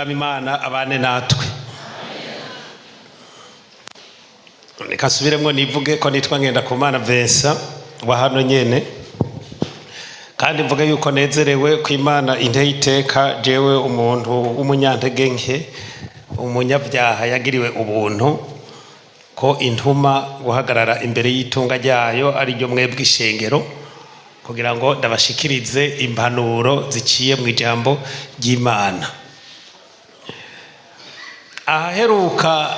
umwami Imana abane natwe. Reka subiremwo nivuge ko nitwa Ngendakumana Vincent wa hano nyene, kandi mvuge yuko nezerewe ko Imana inteye iteka jewe umuntu w'umunyantege nke, umunyabyaha yagiriwe ubuntu, ko intuma guhagarara imbere y'itunga ryayo ari ryo mwebwe ishengero, kugira ngo ndabashikirize impanuro ziciye mu ijambo ry'Imana. Aheruka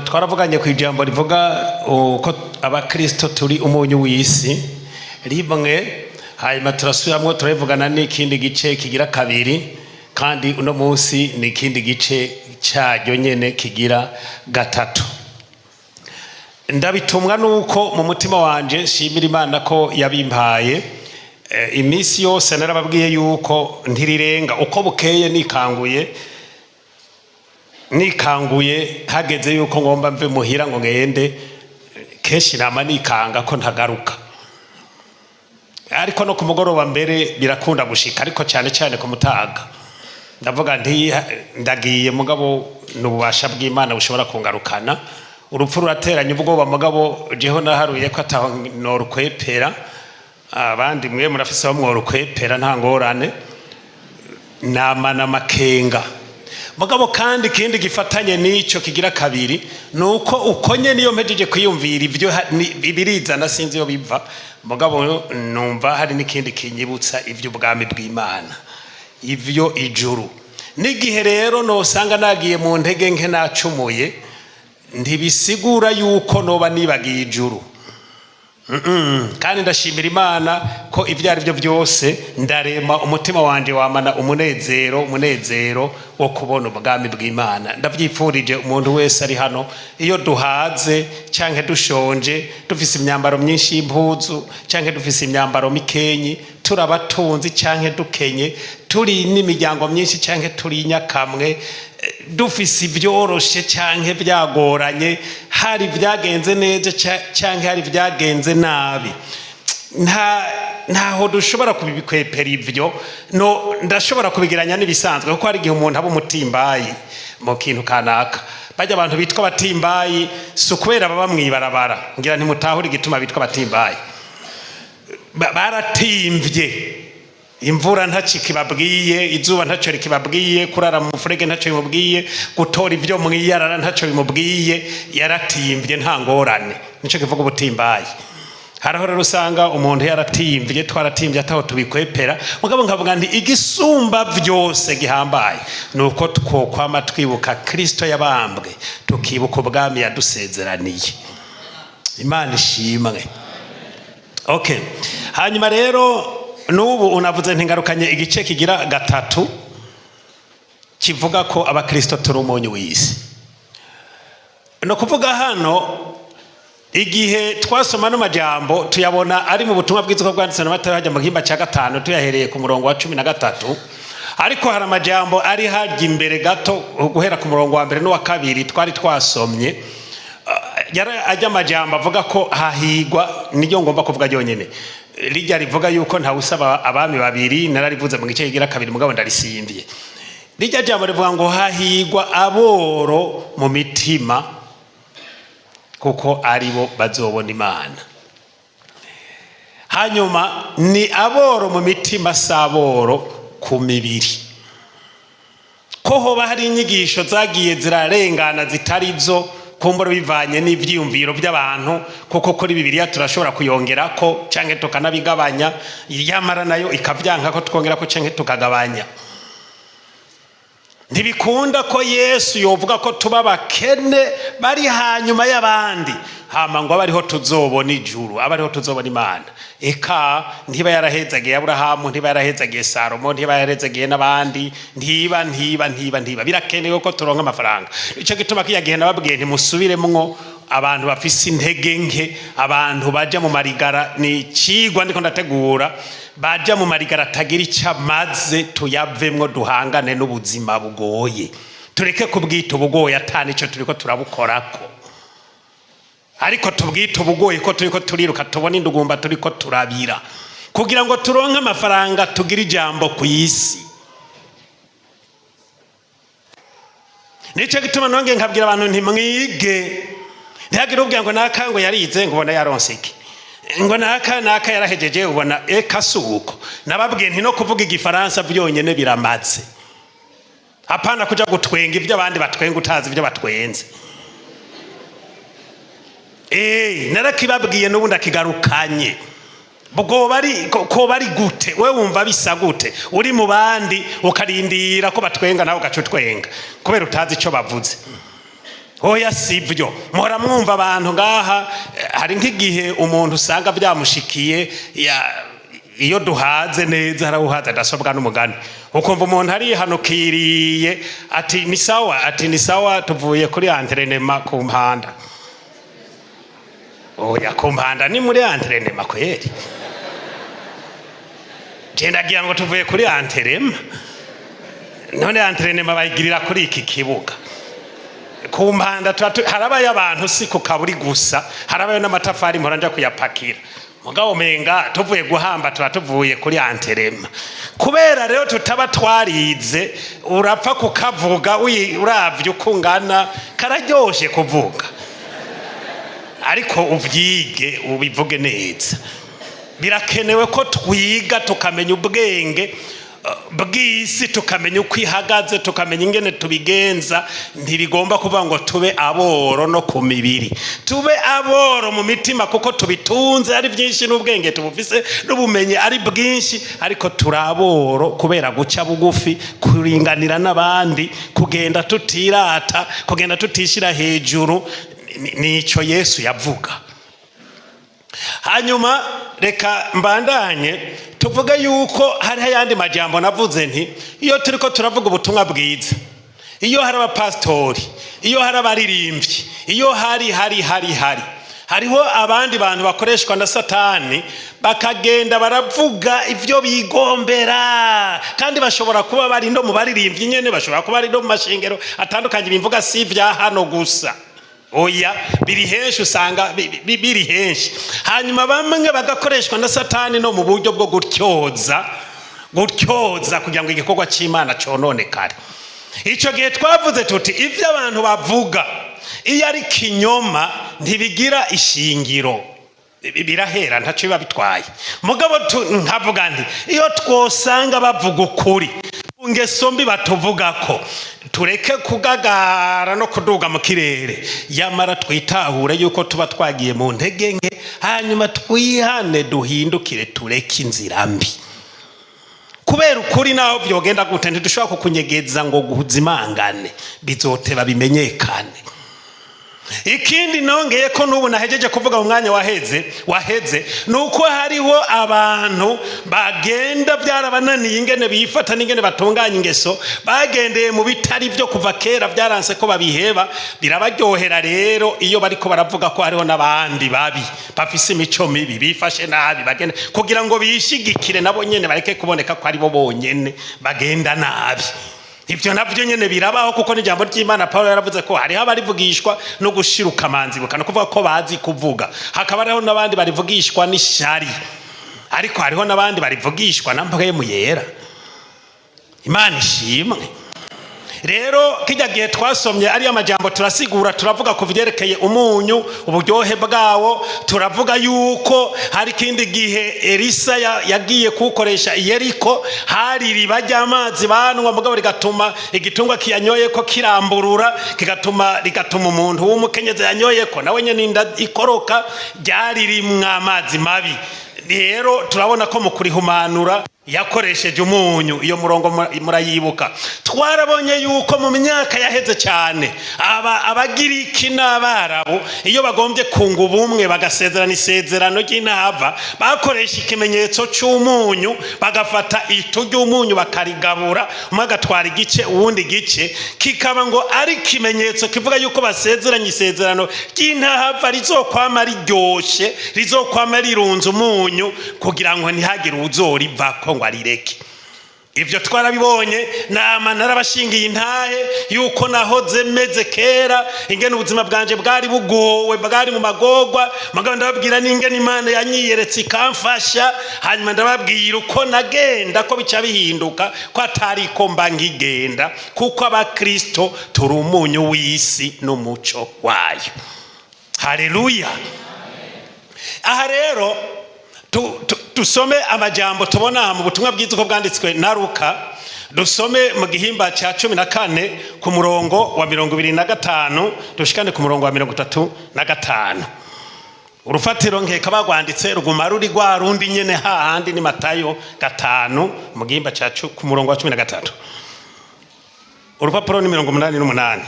twaravuganye ku ijambo rivuga ko abakristo turi umunyu w'isi rimwe, hanyuma turasubiramwo turabivugana n'ikindi gice kigira kabiri, kandi uno munsi ni ikindi gice cyaryo nyene kigira gatatu. Ndabitumwa nuko mu mutima wanje shimira Imana ko yabimpaye. Iminsi yose narababwiye yuko ntirirenga uko bukeye nikanguye hageze yuko ngomba mve muhira ngo ngende, kenshi nama nikanga ko ntagaruka, ariko no ku mugoroba mbere birakunda gushika, ariko cyane cyane ku mutaga ndavuga nti ndagiye, mugabo n'ububasha bw'Imana bushobora kungarukana. Urupfu rurateranya ubwoba, mugabo jeho naharuye ko ataho norukwepera, abandi mwe murafise bamwe rukwepera nta ngorane, namana makenga. Mugabo kandi ikindi gifatanye n'ico kigira kabiri nuko ukonye niyo mpejeje kwiyumvira ivyo birizana sinzi yo biva, mugabo numva hari n'ikindi kinyibutsa ivyo ubwami bw'Imana, ivyo ijuru. N'igihe rero nosanga nagiye mu ntege nke nacumuye, ntibisigura yuko noba nibagiye ijuru. Kandi ndashimira Imana ko ivyo ari byo byose ndarema umutima wanje wamana umunezero wo kubona ubwami bw'Imana. Ndavyipfurije umuntu wese ari hano, iyo duhaze canke dushonje, dufise imyambaro myinshi y'impuzu canke dufise imyambaro mikenyi, turabatunzi canke dukenye, turi n'imiryango myinshi canke turi nyakamwe, dufise ibyoroshe canke byagoranye, hari byagenze neza canke hari byagenze nabi, ntaho dushobora kubikwepera ivyo. No, ndashobora kubigiranya n'ibisanzwe, kuko hari igihe umuntu aba umutimbayi mu kintu kanaka. Bajya abantu bitwa batimbayi si kubera baba mwibarabara, ngira ntimutahura igituma bitwa batimbayi. Baratimvye, imvura ntacyo kibabwiye, izuba ntacyo rikibabwiye, kurara mu mufurege ntacyo bimubwiye, gutora ivyo mwiyarara ntacyo bimubwiye, yaratimbye nta ngorane. Nico kivuga ubutimbayi. Haraho rero usanga umuntu yaratimbye, twaratimbye ataho tubikwepera, mugabo nkavuga nti igisumba vyose gihambaye nuko twokwama twibuka Kristo yabambwe, tukibuka ubwami yadusezeraniye. Imana ishimwe. Okay, hanyuma rero nubu unavuze ntingarukanye igice kigira gatatu kivuga ko abakristo turi umunyu w'isi. No kuvuga hano, igihe twasoma no majambo tuyabona ari mu butumwa bw'iziko bwanditse na Matayo hajya mu gihimba cya 5, tuyahereye ku murongo wa 13, ariko hari amajambo ari hajya imbere gato guhera ku murongo wa 1 n'uwa 2 twari twasomye, ajya amajambo avuga ko hahigwa, niyo ngomba kuvuga ryonyene. Rijya rivuga yuko nta usaba abami babiri, nararivuze mu gice kigira kabiri mugabo ndarisimbiye. Rijya jambo rivuga ngo hahigwa aboro mu mitima, kuko aribo bazobona Imana. Hanyuma ni aboro mu mitima, saboro ku mibiri. Ko hoba hari inyigisho zagiye zirarengana zitarizo, kumbura bivanye n'ivyiyumviro by'abantu, kuko kuri Bibiliya turashobora kuyongerako canke tukanabigabanya, yamara nayo ikavyanka ko twongerako canke tukagabanya. Ntibikunda ko Yesu yovuga ko tuba bakene bari hanyuma y'abandi, hama ngo abariho tuzobona ijuru, abariho tuzobona Imana. Eka ntiba yarahezagiye Aburahamu, ntiba yarahezagiye Salomo, ntiba yarahezagiye n'abandi, ntiba birakenewe ko turonka amafaranga. Ico gituma kiyagihe nababwiye ntimusubiremwo abantu bafise intege nke, abantu baja mu marigara. Ni cigwa ndiko ndategura, baja mu marigara atagira icyo amaze, tuyavemwo duhangane n'ubuzima bugoye, tureke kubwita ubugoye atani ico turiko turabukorako, ariko tubwita ubugoye ko turiko turiruka tubona indugumba turiko turabira, kugira ngo turonke amafaranga tugira ijambo ku isi. Nico gituma nonge nkabwira abantu ntimwige, ntihagire ubwira ngo naka ngo yarize ngo ubona yaronse iki, ngo naka yarahejeje ubona kasuko. Nababwiye nti no kuvuga igifaransa byonyene biramaze, apana kuja gutwenga ibyo abandi batwenga utazi ibyo batwenze. Narakibabwiye n'ubundi akigarukanye. Bwo bari gute, we wumva bisa gute uri mu bandi ukarindira ko batwenga nawe ugacutwenga kubera utazi ico bavuze. Oya sivyo, muhora mwumva abantu ngaha. Hari nk'igihe umuntu usanga byamushikiye iyo duhaze neza, harawuhaza adasobwa n'umugani, ukumva umuntu arihanukiriye ati ni sawa tuvuye kuri antrenema ku mpanda. Oya ku mpanda ni muri antrenema kweri? Ndagira ngo tuvuye kuri antrenema, none antrenema bayigirira kuri iki kibuga. Ku mpanda harabaye abantu si ku kaburi gusa, harabaye n'amatafari muranja kuyapakira. Mugabo menga tuvuye guhamba tuvuye kuri antrenema. Kubera rero tutaba twarize, urapfa kukavuga uravye ukungana kararyoshe kuvuga, ariko uvyige ubivuge neza. Birakenewe ko twiga tukamenya ubwenge bw'isi, tukamenya uko ihagaze, tukamenya ingene tubigenza. Ntibigomba kuvuga ngo tube aboro no ku mibiri, tube aboro mu mitima, kuko tubitunze ari byinshi n'ubwenge tubufise n'ubumenyi ari bwinshi, ariko turaboro kubera guca bugufi, kuringanira n'abandi, kugenda tutirata, kugenda tutishira hejuru. Nico Yesu yavuga. Hanyuma reka mbandanye tuvuga yuko hari ayandi majambo navuze nti iyo turiko turavuga ubutumwa bwiza, iyo hari abapastori, iyo hari abaririmbyi, iyo hariho abandi bantu bakoreshwa na Satani bakagenda baravuga ivyo bigombera, kandi bashobora kuba bari ndo mu baririmbyi nyene, bashobora kuba bari ndo mu mashengero atandukanye bimvuga si vya hano gusa. Oya, biri henshi, usanga biri henshi. Hanyuma bamwe bagakoreshwa na Satani no mu buryo bwo gutyoza kugira ngo igikorwa cy'Imana cononekare. Ico gihe twavuze tuti ivyo abantu bavuga iyo ari kinyoma ntibigira ishingiro, birahera ntaco biba bitwaye. Mugabo nkavuga nti iyo twosanga bavuga ukuri, ngeso mbi batuvuga ko, tureke kugagara no kuduga mu kirere, yamara twitahure yuko tuba twagiye mu ntege nke, hanyuma twihane duhindukire tureke inzira mbi. Kubera ukuri naho byogenda gute ntidushobora kukunyegeza ngo guhuzimangane, bizoteba bimenyekane. Ikindi nongeye ko n'ubu nahejeje kuvuga mu mwanya waheze nuko hariho abantu bagenda byarabananiye ingene bifata n'ingene batunganya ingeso, bagendeye mu bitari byo kuva kera, byaranse ko babiheba. Birabaryohera rero iyo bariko baravuga ko hariho n'abandi babi bafise imico mibi, bifashe nabi, bagenda kugira ngo bishigikire nabo nyene bareke kuboneka ko ari bo bonyene bagenda nabi. Ivyo navyo nyene birabaho, kuko n'ijambo ry'Imana Paulo yaravuze ko hariho abarivugishwa no gushiruka amanzibuka, no kuvuga ko bazi kuvuga. Hakaba hariho n'abandi barivugishwa n'ishari, ariko hariho n'abandi barivugishwa na mpwemu yera. Imana ishimwe. Rero kijya gihe twasomye ari amajambo turasigura, turavuga ku vyerekeye umunyu, uburyohe bwawo. Turavuga yuko hari kindi gihe Elisa yagiye kukoresha Yeriko, hari riba ry'amazi banwa, mugabo rigatuma igitungwa kiyanyoye ko kiramburura, rigatuma umuntu w'umukenyezi yanyoye ko nawe nyene inda ikoroka, ryari rimwe amazi mabi. Rero turabona ko mu kurihumanura yakoresheje umunyu. Iyo murongo murayibuka. Twarabonye yuko mu myaka yaheze cyane abagiriki n'Abarabu iyo bagombye kunga ubumwe bagasezerana isezerano ry'intava, bakoresha ikimenyetso cy'umunyu, bagafata itu ry'umunyu bakarigabura, umwe agatwara igice uwundi gice, kikaba ngo ari ikimenyetso kivuga yuko basezeranye isezerano ry'intava rizokwama riryoshe, rizokwama rirunze umunyu, kugira ngo ntihagire uzorivako ngo arireke. Ibyo twarabibonye, nama narabashingiye intahe yuko nahoze meze kera, ingene ubuzima bwanje bwari bugowe, bwari mu magorwa, mugabo ndababwira n'ingene Imana yanyiyeretse ikamfasha, hanyuma ndababwira uko nagenda ko bica bihinduka, ko atari ko mba ngigenda, kuko abakristo turi umunyu w'isi n'umuco wayo. Haleluya. Aha rero tusome amajambo tubona mu butumwa bwiza uko bwanditswe na Luka. Dusome mu gihimba cya 14 ku murongo wa 25 dushikane ku murongo wa 35. Urufatiro nkeka bagwanditse ruguma ruri rwa rundi nyene hahandi ni Matayo 5 mu gihimba cya ku murongo wa 13. Urupapuro ni 88.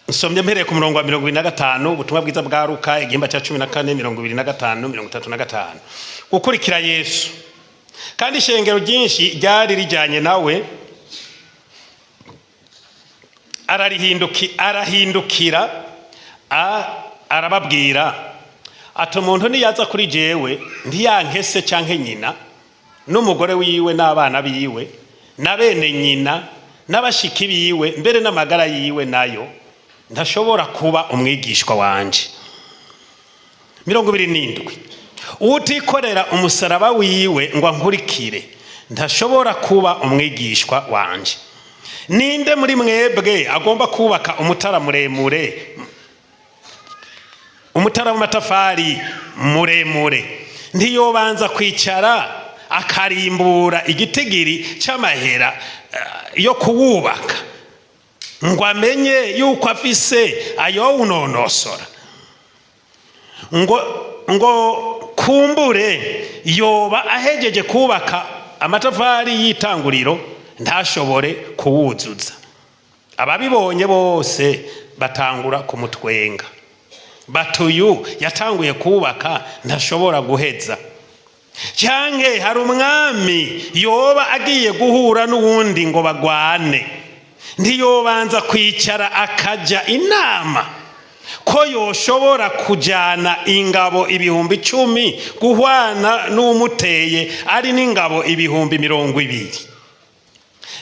Nsomye mpereye ku murongo wa 25 ubutumwa bwiza bwa Luka igihimba cya 14 25 35. Gukurikira Yesu. Kandi ishengero ryinshi ryari rijyanye nawe, arahindukira arababwira ati umuntu niyaza kuri jewe ntiyankese canke nyina n'umugore wiwe n'abana biwe na bene nyina n'abashiki biwe mbere n'amagara yiwe nayo, ntashobora kuba umwigishwa wanje. 27. Utikorera umusaraba wiwe ngo ankurikire ntashobora kuba umwigishwa wanje. Ninde muri mwebwe agomba kubaka umutara muremure, umutara w'amatafari muremure, ntiyobanza kwicara akarimbura igitigiri c'amahera yo kuwubaka ngo amenye yuko afise ayo unonosora, ngo kumbure yoba ahejeje kubaka amatafari y'itanguriro ntashobore kuwuzuza. Ababibonye bose batangura kumutwenga, batuyu yatanguye kubaka ntashobora guheza. Canke hari umwami yoba agiye guhura n'uwundi ngo bagwane, ntiyobanza kwicara akaja inama ko yoshobora kujana ingabo 10,000 guhwana n'umuteye ari n'ingabo 20,000.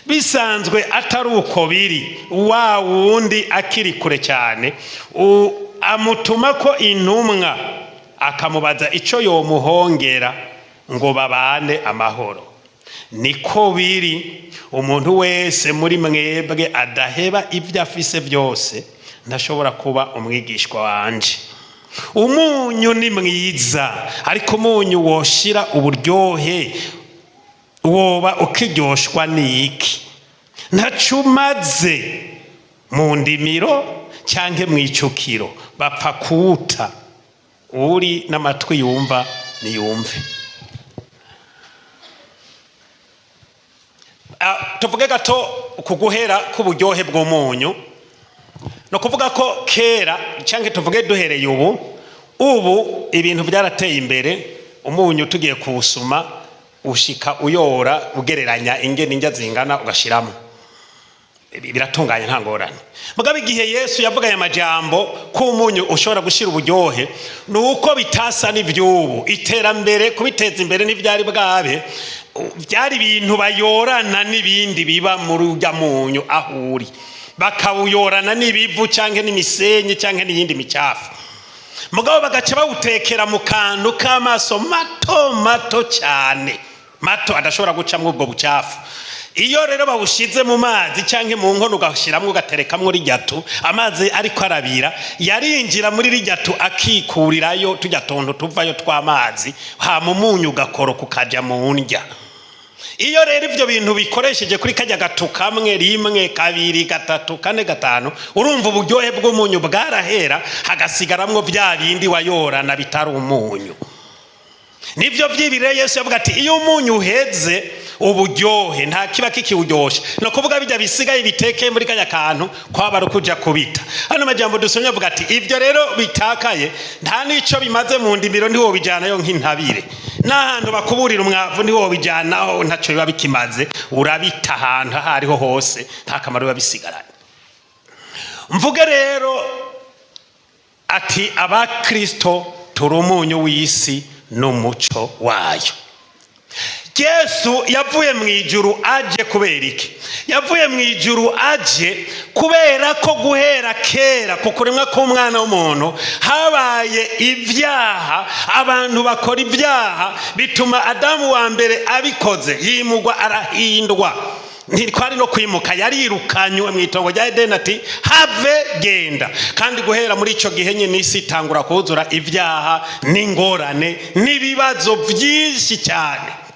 Bisanzwe atari uko biri, wa wundi akiri kure cyane amutuma ko intumwa akamubaza ico yomuhongera ngo babane amahoro. Niko biri, umuntu wese muri mwebwe adaheba ibyo afise byose ntashobora kuba umwigishwa wanje. Umunyu ni mwiza, ariko umunyu woshira uburyohe woba ukiryoshwa niki? Ntacumaze mu ndimiro cyanke mwicukiro, bapfa kuwuta. Uri n'amatwi yumva niyumve. Tuvuge gato kuguhera k'uburyohe bw'umunyu. No kuvuga ko kera cyanke tuvuge duhereye ubu ibintu byarateye imbere. Umunyu tugiye kuwusuma ushika uyora ugereranya ingene indya zingana ugashiramo, biratunganye nta ngorane. Mugabe igihe Yesu yavuga aya majambo ko umunyu ushobora gushira uburyohe, nuko bitasa n'ivyubu. Iterambere kubiteza imbere n'ivyari bwabe, byari ibintu bayorana n'ibindi biba muri urya munyu ahuri, bakawuyorana n'ibivu canke n'imisenyi canke n'iyindi micafu. Mugabo bagaca bawutekera mu kantu k'amaso mato cyane, mato adashobora gucamwo ubwo bucafu. Iyo rero bawushize mu mazi canke mu nkono ugashiramwo ugaterekamwo rijatu, amazi ariko arabira yarinjira muri rijatu akikurirayo tujya tonto tuvayo tw'amazi, hama umunyu ugakoroka ukaja mu ndya. Iyo rero ivyo bintu bikoresheje kuri kajya gato kamwe, rimwe, kabiri, gatatu, kane, gatanu, urumva uburyohe bw'umunyu bwarahera, hagasigaramwo vya bindi wayorana bitari umunyu. Nivyo vyibire Yesu yavuga ati iyo umunyu uheze uburyohe nta kiba kikiwuryosha. No kuvuga bijya bisigaye bitekeye muri kanya kantu kwaba rukuja kubita. Hano majambo dusomye avuga ati ivyo rero bitakaye nta nico bimaze mu ndimiro ndiho bijanayo nk'intabire. N'ahantu bakuburira umwavu ndiho bijanaho ntaco biba bikimaze, urabita ahantu hariho hose nta kamaro biba bisigaranye. Mvuge rero ati abakristo turi umunyu w'isi n'umuco wayo. Yesu yavuye mu ijuru aje kubera iki? Yavuye mu ijuru aje kubera ko guhera kera ku kuremwa k'umwana w'umuntu habaye ibyaha, abantu bakora ibyaha bituma Adamu wa mbere abikoze yimugwa arahindwa. Ntikwari no kwimuka, yarirukanywe mu itongo rya Edeni ati have genda. Kandi guhera muri ico gihe nyine isi itangura kuzura ibyaha n'ingorane n'ibibazo byinshi cyane.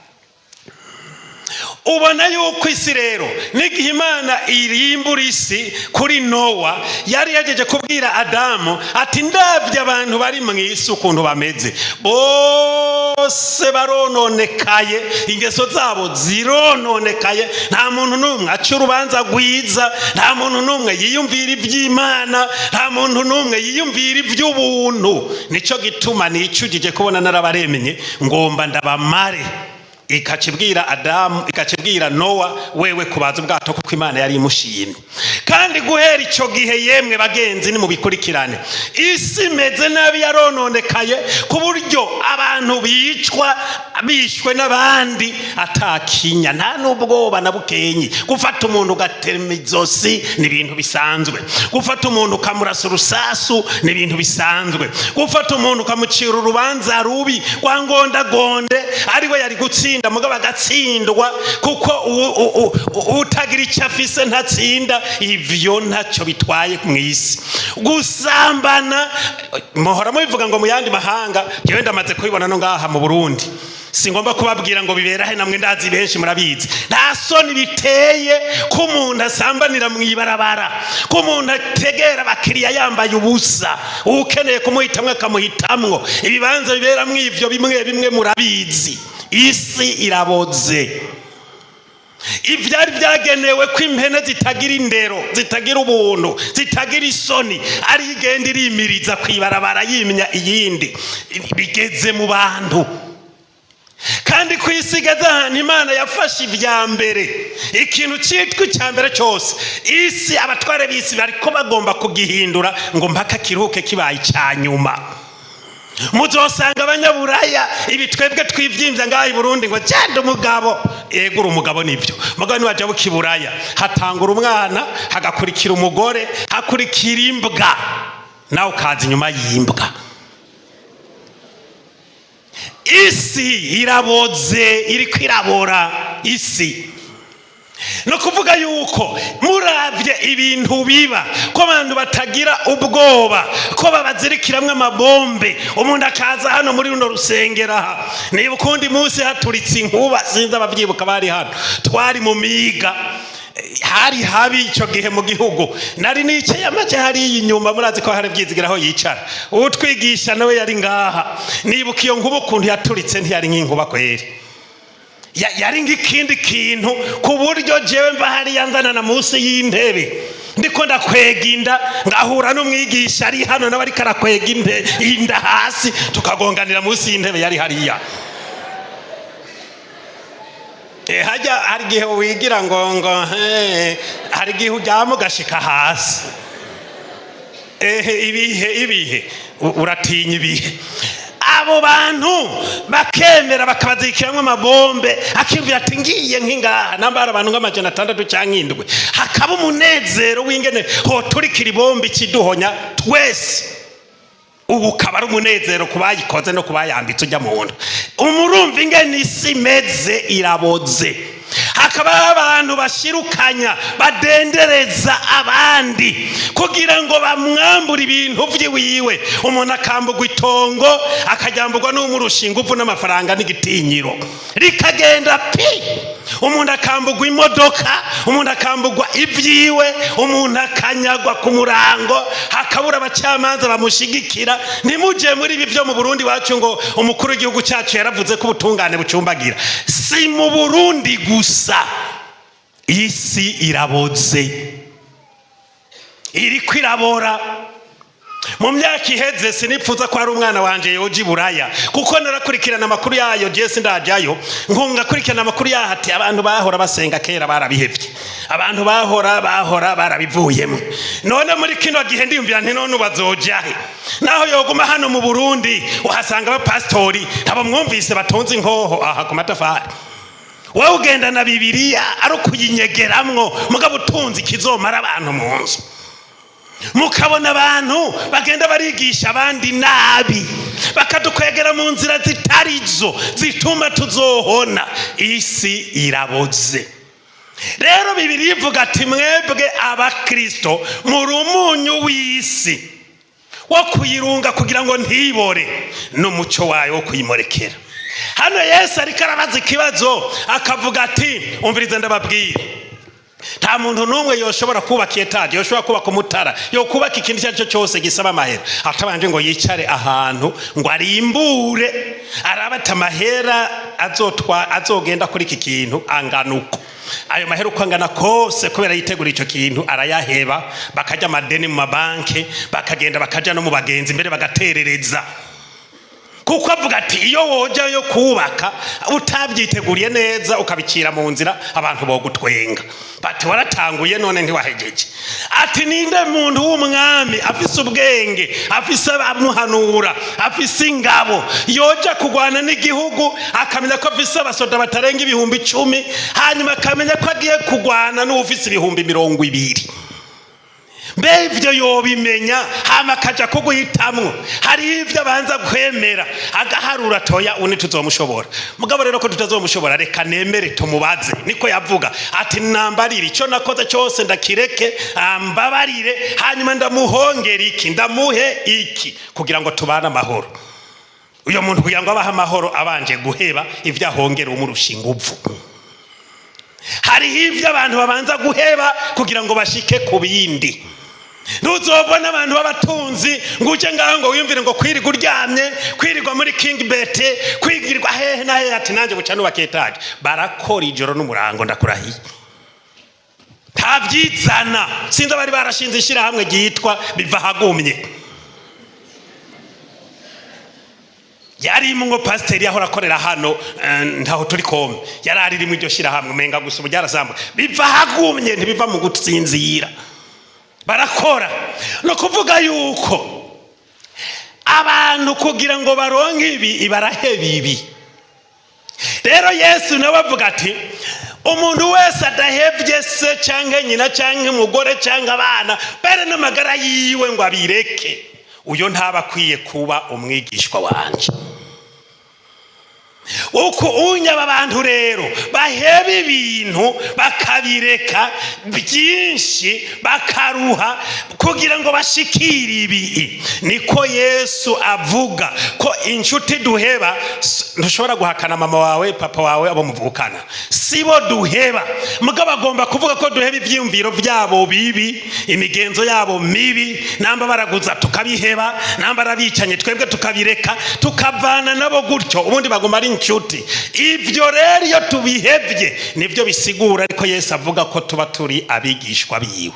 Ubona yuko isi rero n'igihe Imana irimbura isi kuri Nowa yari yageje kubwira Adamu ati ndabye abantu bari mu isi ukuntu bameze, bose barononekaye, ingeso zabo zirononekaye, nta muntu n'umwe aca urubanza rwiza, nta muntu n'umwe yiyumvira iby'Imana, nta muntu n'umwe yiyumvira iby'ubuntu. Nico gituma nicujije kubona narabaremye ngomba ndabamare. Ikacibwira Adamu, ikacibwira Nowa, wewe kubaza ubwato kuko Imana yari imushimye. Kandi guhera ico gihe yemwe bagenzi ni mubikurikirane, isi meze nabi, yarononekaye ku buryo abantu bishwe n'abandi atakinya, nta n'ubwoba na bukenyi. Gufata umuntu ugatema izosi ni ibintu bisanzwe, gufata umuntu ukamurasa urusasu ni ibintu bisanzwe, gufata umuntu ukamucira urubanza rubi kwa ngondagonde ariwe yari gutsinda mugabo agatsindwa, kuko utagira icyo afise ntatsinda. Ivyo ntacyo bitwaye mu isi. Gusambana muhora mubivuga ngo mu yandi mahanga, jewe ndamaze kubibona no ngaha mu Burundi. Singomba kubabwira ngo biberahe, namwe ndazi benshi murabizi. Nta soni biteye ko umuntu asambanira mu ibarabara, ko umuntu ategera abakiriya yambaye ubusa, ukeneye kumuhitamwe akamuhitamwo. Ibibanza biberamwo ivyo bimwe bimwe murabizi. Isi iraboze. Ivyari byagenewe ko impene zitagira indero, zitagira ubuntu, zitagira isoni, ari igenda irimiriza kwibarabara yimya iyindi, bigeze mu bantu. Kandi kwisigaza ahantu Imana yafashe ibya mbere, ikintu cyitwa icya mbere cyose isi abatware b'isi bariko bagomba kugihindura ngo mpaka kiruhuke kibaye icya nyuma. Muzosanga abanyaburaya ibi twebwe twivyimvya ngaha i Burundi ngo cyande umugabo, egura umugabo nivyo mugabo ni waje bukiburaya, hatangura umwana, hagakurikira umugore, hakurikira imbwa, nawe ukaza inyuma y'imbwa. Isi iraboze, iri kwirabora isi. No kuvuga yuko muravye ibintu biba, ko abantu batagira ubwoba, ko babazirikiramwe amabombe. Umuntu akaza hano muri runo rusengera, niba ukundi munsi haturitse inkuba, sinzi abavyibuka bari hano, twari mu miga, hari habi ico gihe mu gihugu. Nari nicaye amaje hari inyuma, murazi ko hari byizigiraho yicara, utwigisha nawe yari ngaha. Nibuka iyo nkuba ukuntu yaturitse, ntiyari nk'inkuba kweri, yari ngikindi kintu, ku buryo jewe mva hari yanzana na munsi y'intebe ndiko ndakwega inda, ngahura n'umwigisha ari hano nawe ariko arakwega inda hasi, tukagonganira munsi y'intebe yari hariya. Hajya hari gihe wigira ngo hari gihe ujyamo gashika hasi. Ibihe uratinya ibihe. Abo bantu bakemera bakabazirikiramwe amabombe, akimvira ati ngiye nk'ingaha nambara abantu nk'amajana 6 cyangwa 7, hakaba umunezero w'ingene ho turikira ibombe ikiduhonya twese. Ubu kabara umunezero kubayikoze no kubayambitse ujya mu nda. Umurumva ingene isi meze iraboze. Hakaba abantu bashirukanya badendereza abandi kugira ngo bamwambure ibintu vyiwiwe. Umuntu akambugwa itongo, akajyambugwa n'umurusha ingufu n'amafaranga n'igitinyiro, rikagenda pi. Umuntu akambugwa imodoka, umuntu akambugwa ivyiwe, umuntu akanyagwa ku murango, hakabura abacamanza bamushigikira. Nimuje muri ibi byo mu Burundi wacu ngo umukuru w'igihugu cyacu yaravuze ko ubutungane bucumbagira. Si mu Burundi gusa, isi iraboze, iri kwirabora. Mu myaka iheze sinipfuza ko ari umwana wanje yoji buraya, kuko narakurikirana amakuru yayo, Jesse ndajayo nkunga kurikirana amakuru yaho ati abantu bahora basenga kera barabihevye, abantu bahora barabivuyemo. None muri kino gihe ndiyumvira nti none bazojahe, naho yoguma hano mu Burundi uhasanga abapastori abo mwumvise batonze inkoho aha ku matafari. wowe ugenda na Bibiliya ari ukuyinyegeramwo mugabo utunzi kizomara abantu mu nzu. Mukabona abantu bagenda barigisha abandi nabi bakadukwegera mu nzira zitarizo zituma tuzohona. Isi iraboze. Rero Bibiliya ivuga ati mwebwe abakristo muri umunyu w'isi wo kuyirunga kugira ngo ntibore n'umuco wayo wo kuyimorekera. Hano Yesu ariko arabaza ikibazo akavuga ati umviriza ndababwira, nta muntu n'umwe yoshobora kubaka etaje, yoshobora kubaka umutara, yo kubaka ikintu icyo ari cyo cyose gisaba amahera atabanje ngo yicare ahantu ngo arimbure arabata amahera azogenda kuri iki kintu angana uko. Ayo mahera uko angana kose kubera yitegura icyo kintu arayaheba, bakajya amadeni mu mabanki, bakagenda bakaja no mu bagenzi mbere bagaterereza. Kuko avuga ati iyo woja yo kubaka utabyiteguriye neza ukabikira mu nzira abantu bogutwenga bati waratanguye none ntiwahejeje. Ati ninde muntu w'umwami afise ubwenge, afise abamuhanura, afise ingabo yoja kugwana n'igihugu akamenya ko afise abasoda batarenga 10,000 hanyuma akamenya ko agiye kugwana n'ufise 20,000. Mbevyo yobimenya hama kaja kuguhitamwo. Hari ivyo abanza kwemera agaharura toya uni tuzomushobora. Mugabo rero ko tutazomushobora reka nemere tumubaze. Niko yavuga ati nambarire ico nakoze cyose ndakireke ambabarire hanyuma ndamuhongera iki ndamuhe iki kugira ngo tubane amahoro. Uyo muntu kugira ngo abaha amahoro abanje guheba ivyo ahongera umurusha inguvu. Hari ivyo abantu babanza guheba kugira ngo bashike ku bindi. Ntuzobona abantu b'abatunzi ngo uje ngaho ngo wiyumvire ngo kwirirwa uryamye, kwirirwa muri King Bet, kwigirirwa hehe na hehe ati nanje buca nubaka etaje. Barakora ijoro n'umurango ndakurahiye. Ntavyizana. Sinzi bari barashinze ishira hamwe gihitwa biva hagumye. Yari mu pasiteri yahora akorera hano ntaho turi kome. Yari ari mu iryo shira hamwe menga gusa ubyarasamba. Biva hagumye ntibiva mu gutsinzira. Barakora no kuvuga yuko abantu kugira ngo baronke ibi ibaraheba ibi. Rero Yesu nawe avuga ati umuntu wese adahevye se canke nyina canke umugore canke abana bere n'amagara yiwe ngo abireke, uyo ntabakwiye kuba umwigishwa wanje. Uko unyaba abantu rero baheba ibintu bakabireka byinshi bakaruha kugira ngo bashikire ibi. Niko Yesu avuga ko inshuti duheba ntushobora guhakana mama wawe papa wawe abo muvukana, sibo duheba mugabo agomba kuvuga ko duheba ivyumviro vyabo bibi, imigenzo yabo mibi, namba baraguza tukabiheba, namba rabicanye twebwe tukabireka tukavana nabo gutyo ubundi bagoma ari inshuti. Ivyo rero iyo tubihevye nivyo bisigura ariko Yesu avuga ko tuba turi abigishwa biwe.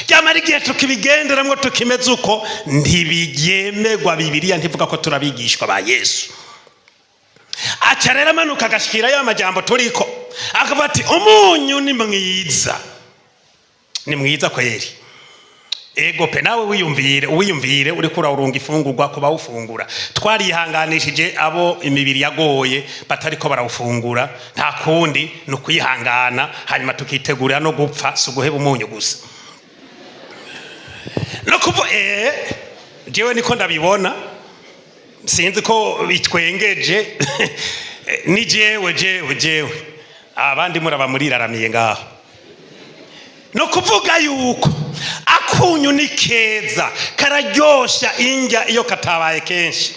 Cyamara igihe tukibigenderamwo tukimeze uko ntibigyemerwa. Bibiliya ntivuga ko turabigishwa ba Yesu. Aca rero amanuka agashikira ya majambo turiko akavuga ati umunyu ni mwiza. Ni mwiza kweri. Ego pe nawe wiyumvire uri kura urunga ifungurwa kuba ufungura. Twarihanganishije abo imibiri yagoye batariko barawufungura, nta kundi no kwihangana hanyuma tukitegurira no gupfa suguheba umunyu gusa. No kuvo jewe niko ndabibona, sinzi ko bitwengeje ni jewe abandi muraba muriraramiye ngaho. No kuvuga yuko akunyu ni keza kararyosha injya iyo katabaye kenshi,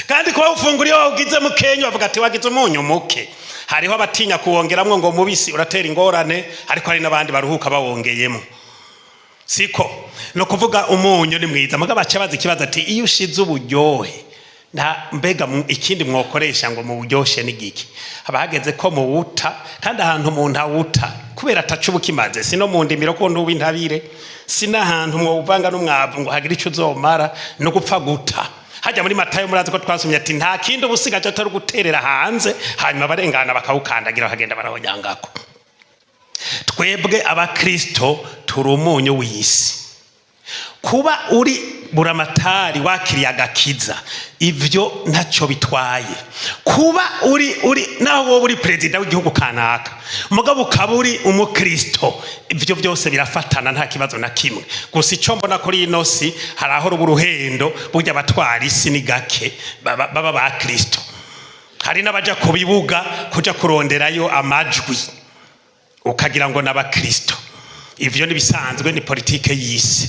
kandi kuba ufungura iyo ugize mukenyo bavuga ati wagize umunyu muke. Hariho abatinya kuwongeramwo ngo mubisi uratera ingorane, ariko hari n'abandi baruhuka bawongeyemo. Siko no kuvuga umunyu ni mwiza mugabo acabaza ikibazo ati iyo ushize uburyohe nta mbega ikindi mwokoresha ngo mu buryoshe n'igiki. Abahageze ko mu wuta kandi ahantu umuntu awuta kubera atacubuka imaze sino mu ndimiro ko nduba intabire sina ahantu mwovanga n'umwavu ngo hagira ico uzomara no gupfa guta. Hajya muri Matayo murazi ko twasomye ati nta kindi ubusigaje atari guterera hanze hanyuma barengana bakawukandagira bagenda barahonyangako. Twebwe abakristo turi umunyu w'isi. Kuba uri buramatari wakiriye agakiza, ivyo ntacyo bitwaye. Kuba uri naho wowe uri perezida w'igihugu kanaka mugabo ukaba uri umukristo, ivyo byose birafatana nta kibazo na kimwe. Gusa icyo mbona kuri ino si hari aho ruba uruhendo burya abatwara isi ni gake baba ba kristo. Hari n'abaja ku bibuga kuja kuronderayo amajwi ukagira ngo n'abakristo. Ivyo nibisanzwe, ni politike y'isi.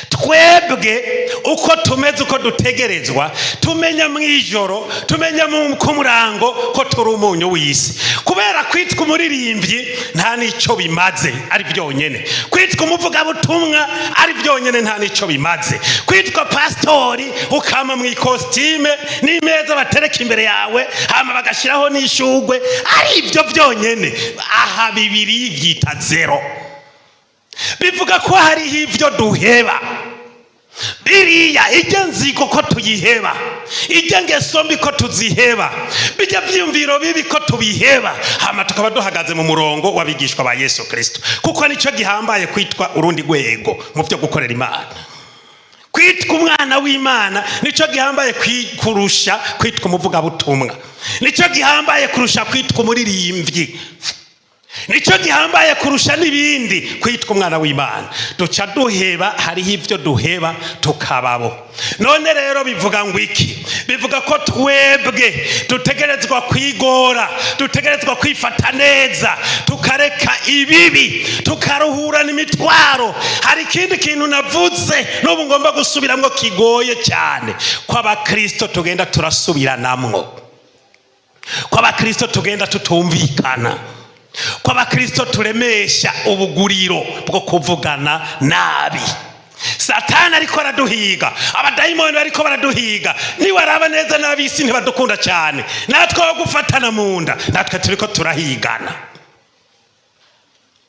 Twebwe uko tumeze, uko dutegerezwa, tumenya mwijoro, tumenya ku murango ko turi umunyu w'isi. Kubera kwitwa umuririmbyi nta nico bimaze ari byonyene, kwitwa umuvugabutumwa ari byonyene nta nico bimaze, kwitwa pastori ukama mu ikositime n'imeza batereka imbere yawe hama bagashiraho n'ishugwe ari ibyo byonyene, aha bibiri byita zero. Bivuga ko hariho ivyo duheba. Biriya ijya nziko ko tuyiheba, ijya ngeso mbi ko tuziheba, bijya byumviro bibi ko tubiheba, hama tukaba duhagaze mu murongo wabigishwa ba Yesu Kristo. Kuko nico gihambaye kwitwa urundi rwego mu byo gukorera Imana. Kwitwa umwana w'Imana nico gihambaye kurusha kwitwa umuvugabutumwa, nico gihambaye kurusha kwitwa umuririmbyi, nico gihambaye kurusha n'ibindi kwitwa umwana w'Imana. Duca duheba, hariho ivyo duheba tukababo. None rero bivuga ngo iki? Bivuga ko twebwe dutegerezwa kwigora, dutegerezwa kwifata neza, tukareka ibibi, tukaruhura n'imitwaro. Hari ikindi kintu navuze n'ubu ngomba gusubiramwo kigoye cyane, ko abakristo tugenda turasubiranamwo, ko abakristo tugenda tutumvikana, ko abakristo turemesha ubuguriro bwo kuvugana nabi. Satani ariko araduhiga, abadayimoni bariko baraduhiga. Niwaraba neza n'abisi ntibadukunda cyane, natwe wo gufatana mu nda, natwe turiko turahigana.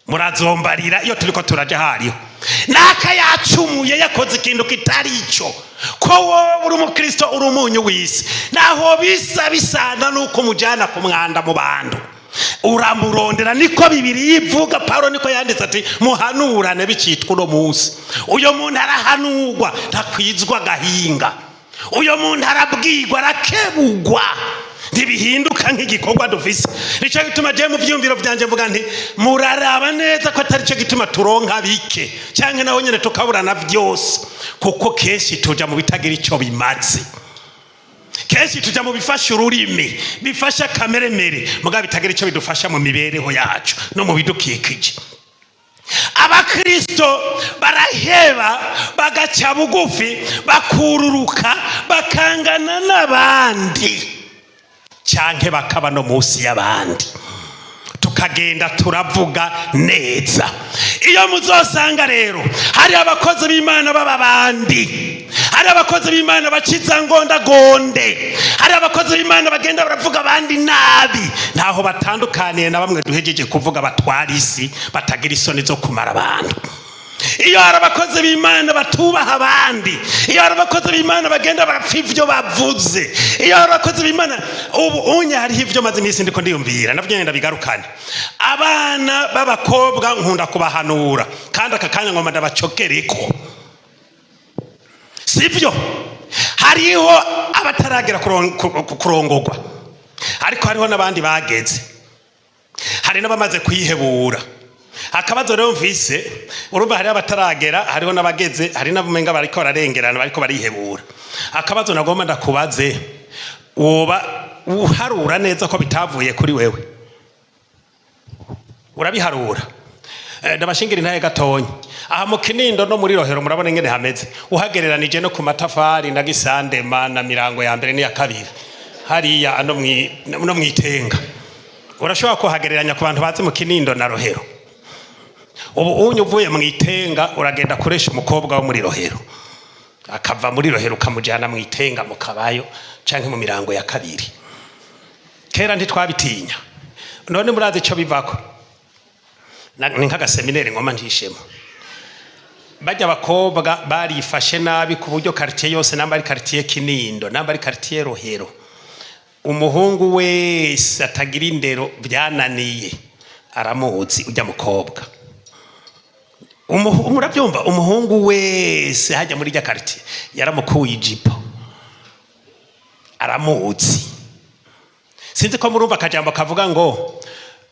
Murazombarira iyo turiko turaja hariho naka yacumuye yakoze ikintu kitari ico, ko wowe uri umukristo uri umunyu w'isi, naho bisa bisana nuko mujana ku mwanda mu bantu uramurondera. Niko Bibiri yivuga, Paulo niko yanditse ati muhanurane bicitwa uno munsi. Uyo muntu arahanurwa ntakwizwa gahinga, uyo muntu arabwirwa arakebugwa, ntibihinduka nk'igikorwa dufise. Nico gituma je mu vyumviro vyanje mvuga nti muraraba neza ko atari cyo gituma turonka bike canke naho nyene tukaburana vyose, kuko kenshi tuja mu bitagira ico bimaze. Kenshi tuja mu bifasha ururimi, bifasha kameremere, mugabo bitagira ico bidufasha mu mibereho yacu no mu bidukikije. Abakristo baraheba, bagaca bugufi, bakururuka, bakangana n'abandi, canke bakaba no musi y'abandi, tukagenda turavuga neza. Iyo muzosanga rero hari abakozi b'Imana b'abandi, hari abakozi b'Imana baciza ngondagonde, hari abakozi b'Imana bagenda baravuga abandi nabi, ntaho batandukaniye na bamwe duhejeje kuvuga batwara isi, batagira isoni zo kumara abantu. Iyo hari abakozi b'Imana batubaha abandi, iyo hari abakozi b'Imana bagenda barapfa ivyo bavuze, iyo hari abakozi b'Imana unya hariho ivyo maze iminsi ndiko ndiyumvira navyo ngenda bigarukane. Abana b'abakobwa nkunda kubahanura kandi aka kanya ngoma ndabacokereko, sivyo? Hariho abataragera kurongorwa, ariko hariho n'abandi bageze, hari n'abamaze kwihebura. Akabazo rero mvise, urumva hari abataragera, hariho n'abageze, hari n'abumenga bariko bararengerana, bariko barihebura. Akabazo nagomba ndakubaze, woba uharura neza ko bitavuye kuri wewe? Urabiharura? Ndabashingira intaye gatonyi. Aha mu Kinindo no muri Rohero murabona ingene hameze, uhagereranije no ku matafari na Gisandema na Mirango ya mbere n'iya kabiri, hariya no mwitenga. Urashobora kuhagereranya ku bantu bazi mu Kinindo na Rohero? Ubu unyu uvuye mwitenga uragenda kuresha umukobwa wo muri Rohero, akava muri Rohero ukamujyana mwitenga mu Kabayo canke mu Mirango ya kabiri. Kera ntitwabitinya, none murazi ico bivako? Ni nk'agaseminere ngoma ntishemo. Bajya abakobwa barifashe nabi ku buryo quartier yose, namba ari quartier Kinindo, namba ari quartier Rohero, umuhungu wese atagira indero byananiye aramuzi ujya mukobwa. murabyumva umuhungu wese hajya muri rya quartier yaramukuye ijipo aramuzi. Sinzi ko murumva akajambo kavuga ngo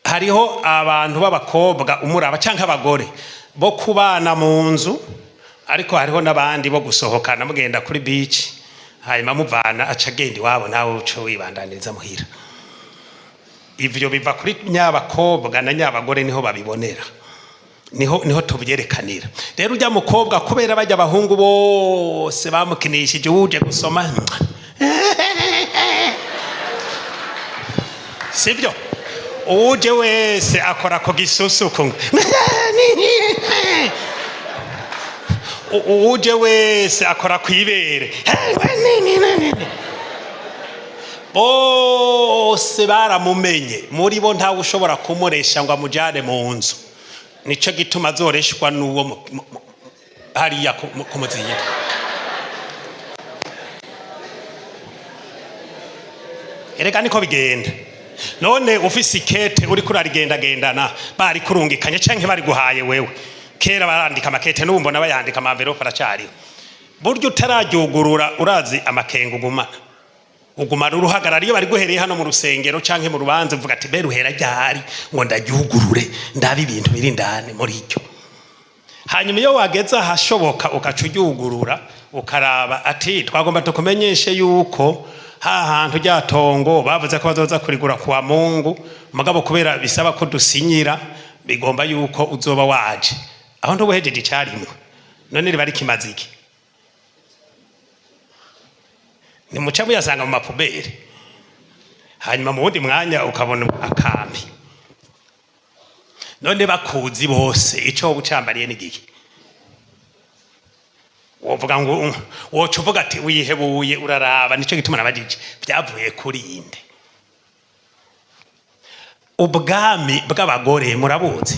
hariho abantu b'abakobwa umuraba cyangwa abagore bo kubana mu nzu, ariko hariho n'abandi bo gusohokana mugenda kuri beach hanyuma muvana aca agenda iwabo nawe uco wibandaniriza muhira. Ivyo biva kuri nyabakobwa na nyabagore, niho babibonera, niho tubyerekanira. Rero ujya mukobwa kubera bajya abahungu bose bamukinishije uje gusoma sivyo, uje wese akora ko gisusuku uje wese akora kwibere bose baramumenye, muri bo ntawe ushobora kumuresha ngo amujane mu nzu. Nico gituma azoreshwa n'uwo hariya ku muzinga. Erega niko bigenda. None ufise ikete uri kurarigendagendana bari kurungikanye canke bari guhaye wewe. Kera barandika amakete n'ubu mbona bayandika amamverope aracariho. Buryo utararyugurura urazi amakenga ugumana uruhagarara iyo bari guhereye hano mu rusengero canke mu rubanza uvuga ati be ruhera ryari ngo ndaryugurure ndabe ibintu biri ndane muri icyo. Hanyuma iyo wageze ahashoboka ugaca uryugurura ukaraba ati twagomba tukumenyeshe yuko hantu ryatongo bavuze ko bazoza kurigura kwa Mungu, mugabo kubera bisaba ko dusinyira bigomba yuko uzoba waje. Aho ndo buhejeje icarimwe none riba rikimaziki ni muca muyasanga mu mapubere, hanyuma mu wundi mwanya ukabona akambi. None bakuzi bose ico ucambariye n'igiki, wovuga ngo woca uvuga ati wihebuye uraraba. Nico gituma nabajije byavuye kuri inde. Ubwami bw'abagore murabuzi,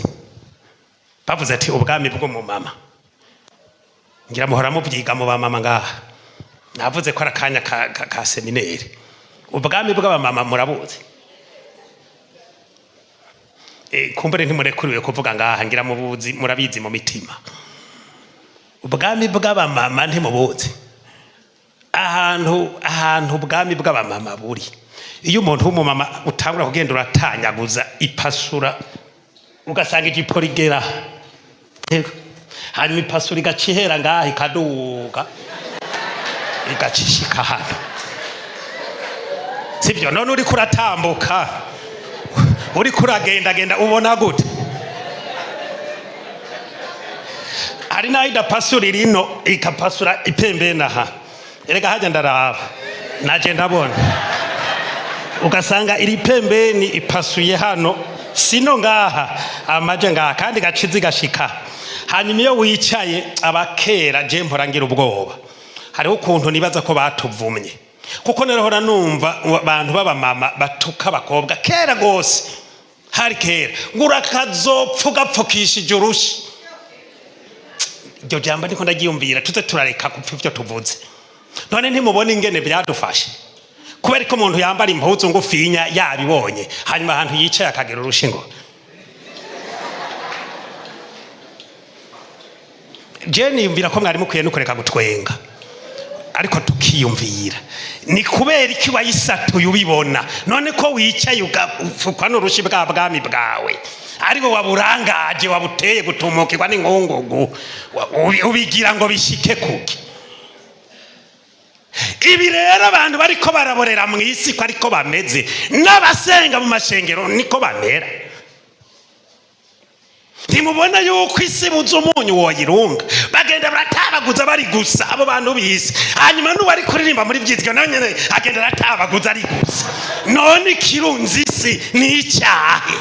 bavuze ati ubwami bwo mu mama, ngira muhora mubyiga mu bamama ngaha, navuze ko arakanya ka seminari. Ubwami bw'abamama murabuzi, kumbere ntimurekuriwe kuvuga ngaha, ngira mubuzi murabizi mu mitima. Ubwami bw'abamama ntimubuzi. Ahantu ubwami bw'abamama buri, iyo umuntu w'umumama utangura kugenda uratanyaguza ipasura ugasanga ijipo rigera, hanyuma ipasura igacihera ngaha ikaduga igacishika hano, sivyo? None uri kuratambuka uri kuragendagenda ubona gute? Hari naho idapasura irino ikapasura ipembeni aha. Erega hajya ndaraba naje ndabona ugasanga iri pembeni ipasuye hano sino ngaha amaje ngaha kandi gacizi gashika. Hanyuma iyo wicaye abakera je mpora ngira ubwoba, hariho ukuntu nibaza ko batuvumye, kuko nerahora numva abantu b'abamama batuka abakobwa kera gose, hari kera ngura kazopfugapfukishije urushi. Iryo jambo niko ndagiyumvira, tuze turareka kupfa ivyo tuvuze. None ntimubona ingene byadufashe, kubera ko umuntu yambara impuzu ngufinya yabibonye, hanyuma ahantu yicaye akagera urushingo. Jeni yumvira ko mwari mukwiye no kureka gutwenga, ariko tukiyumvira ni kubera iki wayisatuye ubibona. None ko wicaye ugafukwa n'urushi bw'abwami bwawe, ariko waburangaje wabuteye gutumukirwa n'inkongogo, ubigira ngo bishike kuki? Ibi rero abantu bariko baraborera mu isi ko ariko bameze, n'abasenga mu mashengero niko bamera. Ntimubona yuko isi buze umunyu woyirunga, bagenda baratabaguza bari gusa abo bantu bisi, hanyuma n'uwari kuririmba muri vyizigiro nawe nyene agenda aratabaguza ari gusa. None ikirunzi isi ni icyahe?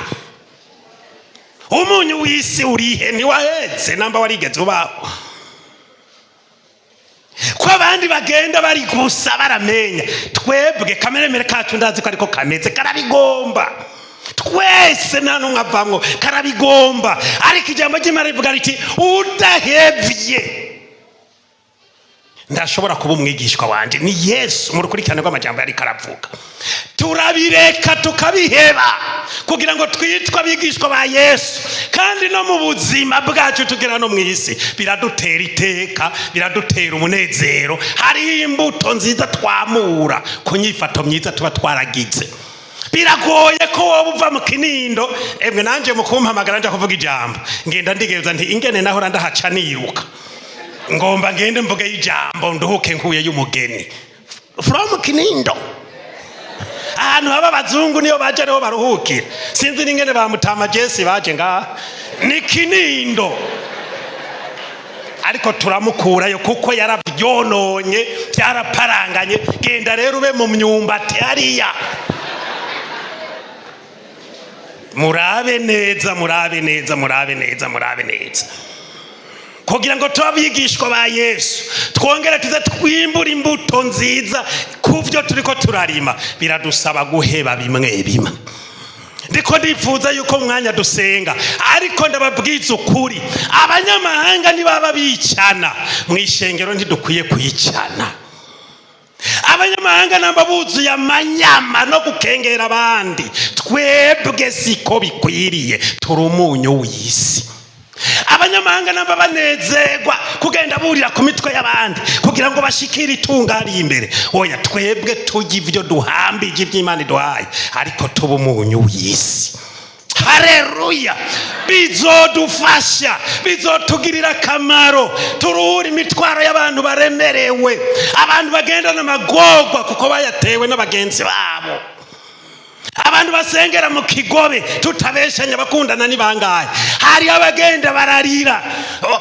Umunyu w'isi urihe? Ntiwaheze namba warigeze ubaho? Ko abandi bagenda bari gusa baramenya, twebwe kameremere kacu ndazi ko ariko kameze, karabigomba twese nta numwe avamwo, karabigomba. Ariko ijambo ry'Imana rivuga riti udahevye ndashobora kuba umwigishwa wanje ni Yesu mu rukurikirane rw'amajambo yari karavuga. Turabireka tukabiheba kugira ngo twitwa abigishwa ba Yesu, kandi no mu buzima bwacu tugera no mw'isi biradutera iteka, biradutera umunezero. Hari imbuto nziza twamura ku nyifato myiza tuba twaragize. Biragoye ko wowe uva mu Kinindo, emwe nanje mu kumpamagara nje kuvuga ijambo ngenda ndigeza nti ingene naho ndahaca niruka, ngomba ngende mvuge ijambo nduhuke nkuye y'umugeni from Kinindo. Ahantu haba abazungu niyo baje ariho baruhukira, sinzi n'ingene bamutama Jesse baje ngaha ni Kinindo, ariko turamukurayo kuko yaravyononye byaraparanganye. Genda rero ube mu myumbati hariya, murabe neza, murabe neza, murabe neza, murabe neza, kugira ngo tubabigishwa ba Yesu, twongere tuze twimbura imbuto nziza kuvyo turiko turarima. Biradusaba guheba bimwe bimwe. Ndiko ndifuza yuko mwanya dusenga, ariko ndababwiza ukuri, abanyamahanga nibaba bicana mw'ishengero ntidukwiye kwicana. Abanyamahanga namba buzuye amanyama no gukengera abandi, twebwe siko bikwiriye, turi umunyu w'isi. Abanyamahanga namba banezerwa kugenda burira ku mitwe y'abandi kugira ngo bashikire itungari imbere. Oya, twebwe tujya ivyo duhambije ivy'Imana iduhaye, ariko tuba umunyu w'isi. Haleluya! Bizodufasha, bizotugirira akamaro. Turuhura imitwaro y'abantu baremerewe, abantu bagenda n'amagorwa kuko bayatewe n'abagenzi babo. Abantu basengera mu Kigobe tutabeshanya bakundana ni bangahe? Hari abagenda bararira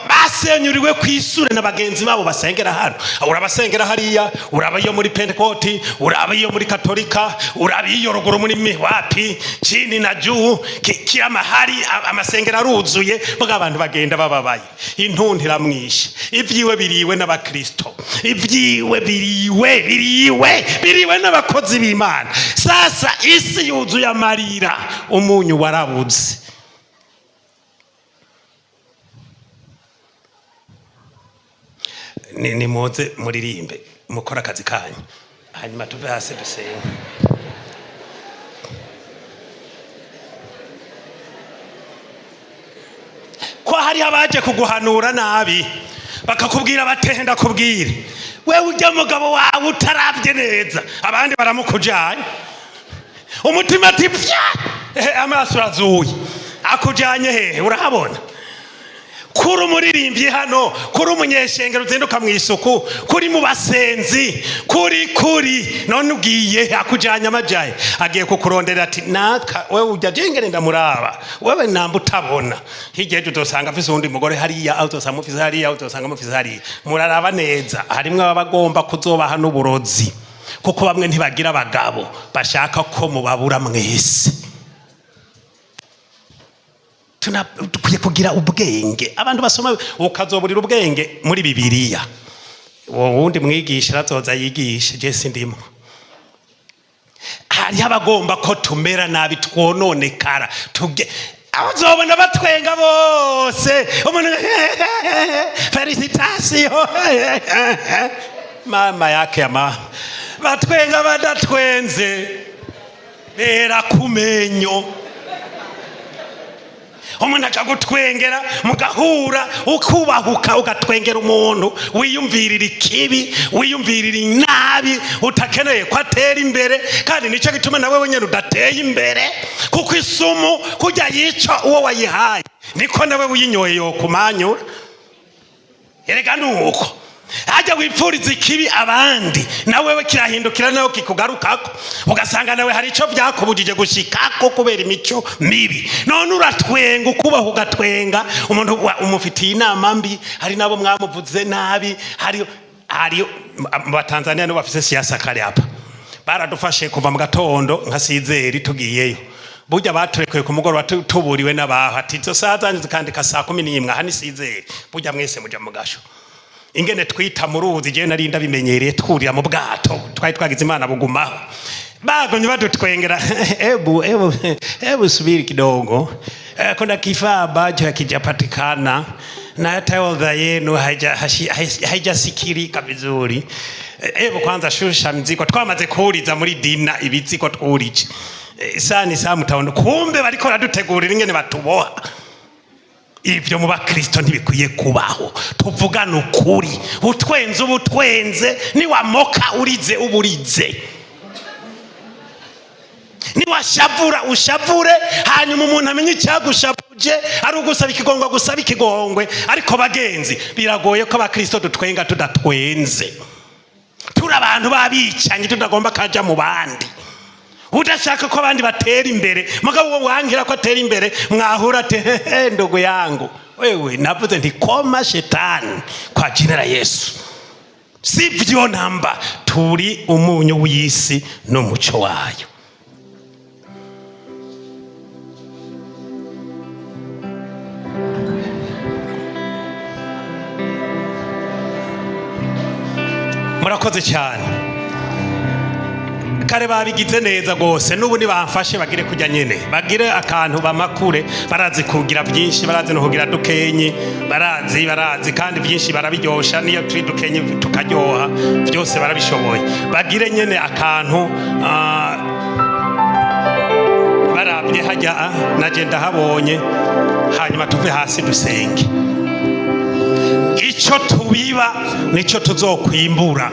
basenyuriwe kwisure n'abagenzi babo basengera hano. Urabasengera hariya, uraba iyo muri Pentecote, uraba iyo muri Katolika, uraba iyo ruguru muri Miwapi, chini na juu, kiyama hari amasengera aruzuye, baga abantu bagenda bababaye. Intuntira mwishe, ivyiwe biriwe n'abakristo, ivyiwe biriwe n'abakozi b'Imana. Sasa isi yuzuye amarira, umunyu warabuze. Ni muze muririmbe mukora akazi kanyu, hanyuma tuve hasi dusenga. Ko hari abaje kuguhanura nabi bakakubwira batenda kubwira wewe ujya mugabo wawe utaravye neza, abandi baramukujanye umutima ati amaso azuye, akujanye hehe? Urahabona kuri umuririmbyi hano, kuri umunyeshengero uzinduka mw'isuku, kuri mu basenzi, kuri none ugiye akujanye amajaye, agiye kukurondera ati naka wewe ujya jengere ndamuraba, wewe namba utabona. Hirya utosanga afise undi mugore hariya, utosanga mufise hariya, utosanga mufise hariya. Muraraba neza, harimwe abagomba kuzobaha n'uburozi, kuko bamwe ntibagira abagabo bashaka ko mubabura mwese. Dukwiye kugira ubwenge. Abantu basoma ukazoburira ubwenge muri Bibiliya, wundi mwigisha azoza yigisha, je sindimo. Hari abagomba ko tumera nabi, twononekara, uzobona batwenga bose, umuntu felicitation mama yake ya mama, batwenga badatwenze bera kumenyo. Umuntu akagutwengera mugahura ukubahuka, ugatwengera umuntu wiyumvirira ikibi, wiyumvirira inabi, utakeneye ko atera imbere, kandi nico gituma nawe wenyene udateye imbere, kuko isumu kujya yica uwo wayihaye niko nawe uyinyoye yo kumanyura. Erega nuko ajya wipfuriza ikibi abandi, nawe kirahindukira nawe kikugarukako, ugasanga nawe hari ico vyakubujije gushikako kubera imico mibi. None uratwenga, ukubaha ugatwenga, umuntu umufitiye inama mbi. Hari nabo mwamuvuze nabi, hari mu Tanzania no bafise siasa kare hapa, baradufashe kuva mu gatondo nka Sizeri tugiyeyo. Burya baturekuye ku mugoroba tuburiwe n'abaho ati zo saa zanyu zikandika saa 11 aha ni Sizeri, burya mwese muja mu gasho. Ingene twita muruzi, je nari ndabimenyereye twurira mu bwato, twari twagize Imana bugumaho. Bagonye badutwengera ebu subiri kidogo, kuna kifaa ambacho hakijapatikana na hata orodha yenu haijasikirika vizuri. Hebu kwanza shusha mzigo. Twamaze kuhuriza muri dina ibiziko twurije. Sani mutaona kumbe bariko baradutegurira ingene batuboha. Ibyo mu bakristo ntibikwiye kubaho. Tuvugana ukuri. Utwenze ubutwenze, niwamoka urize uburize. Niwashavura ushavure, hanyuma umuntu amenye icyagushavuje, ari ugusaba ikigongwe gusaba ikigongwe. Ariko bagenzi, biragoye ko abakristo dutwenga tudatwenze. Turi abantu babicanye tudagomba kaja mu bandi. Udashaka ko abandi batera imbere, mugabo wowe wangira ko atera imbere, mwahura ate ndogo yangu. Wewe navuze nti koma shetani kwa jina la Yesu. Sivyo namba, turi umunyu w'isi n'umuco wayo. Murakoze cyane. Kare babigize neza gose, n'ubu nibamfashe bagire kujya nyene, bagire akantu bamakure, barazi kugira byinshi, barazi no kugira dukenye, barazi kandi byinshi barabiryosha, niyo turi dukenye tukaryoha, byose barabishoboye. Bagire nyene akantu barabye hajya naje ndahabonye, hanyuma tuve hasi dusenge. Ico tubiba nico tuzokwimbura.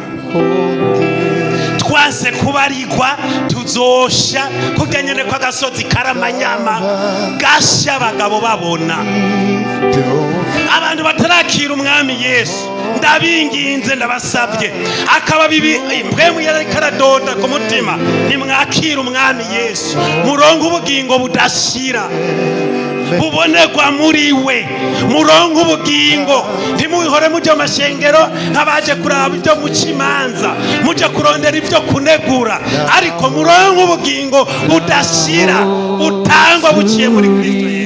Twanse kubarigwa tuzosha kurya nyene kwa gasozi karamanyama gasha abagabo babona. Abantu batarakira umwami Yesu ndabinginze ndabasabye akaba bibi mpwemu yarikaradoda ku mutima, nimwakira umwami Yesu murongo ubugingo budashira bubonerwa muri we, murongo ubugingo. Ntimuhore mujya mu mashengero nk'abaje kuraba ibyo mucimanza, mujya kurondera ibyo kunegura, ariko murongo ubugingo budashira butangwa buciye muri Kristo Yesu.